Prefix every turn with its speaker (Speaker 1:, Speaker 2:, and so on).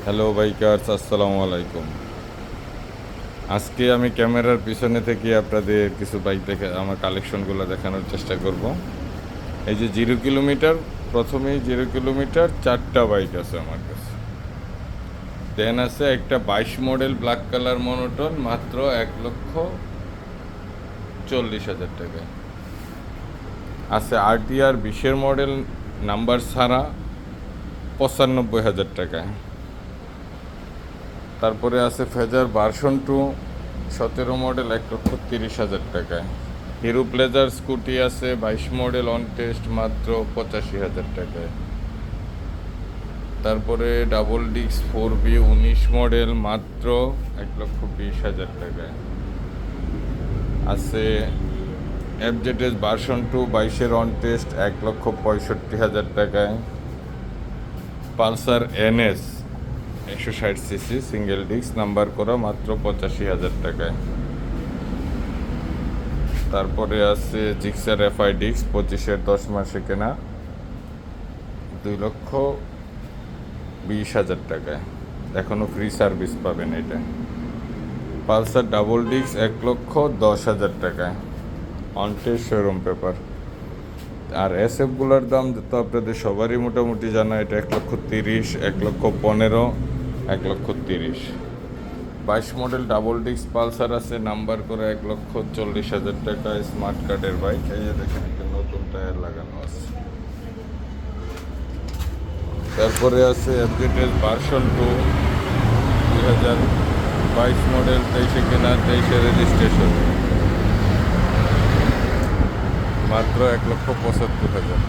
Speaker 1: Hello bikers, আসসালামু আলাইকুম। আজকে আমি ক্যামেরার পিছনে থেকে আপনাদের কিছু বাইক দেখে আমার কালেকশনগুলো দেখানোর চেষ্টা করব। এই যে 0 কিলোমিটার, প্রথমেই 0 কিলোমিটার 4টা বাইক আছে আমার কাছে। দেন আছে একটা 22 মডেল ব্ল্যাক কালার মনোটন, মাত্র 1,40,000 টাকায়। আছে RTR 20 মডেল, নাম্বার ছাড়া, 95,000 টাকায়। তারপরে আছে ফেজার ভার্সন 2 17 মডেল, 1,30,000 টাকায়। হিরো প্লেজার স্কুটি আছে 22 মডেল অন টেস্ট, মাত্র 85,000 টাকায়। তারপরে ডাবল ডিস্ক 4B 19 মডেল, মাত্র 1,20,000 টাকায়। আছে FZS ভার্সন 2 22-এর অন টেস্ট, 1,65,000 টাকায়। Pulsar NS 160cc single disc, number করা, মাত্র 85,000 টাকায়। তারপরে আছে জিক্সার FI ডিস্ক 25-এর 10 মাসে কেনা, 2,20,000 টাকায়। এখনও ফ্রি সার্ভিস পাবেন এটা। পালসার ডাবল ডিস্ক 1,10,000 টাকায়, অন টেস্ট শোরুম পেপার। আর এসএফগুলোর দাম তো আপনাদের সবারই মোটামুটি জানা, এটা 1,30,000, 1,15,000, 1,30,000। 22 মডেল ডাবল ডিস্ক পালসার আছে, নাম্বার করে 1,40,000 টাকা, স্মার্ট কার্ডের বাইক। এই যে দেখেন, একটা নতুন টায়ার লাগানো আছে। তারপরে আছে FZS ভার্সন 2 2022 মডেল, 23-এ কেনা, 23-এ রেজিস্ট্রেশন, মাত্র 1,75,000।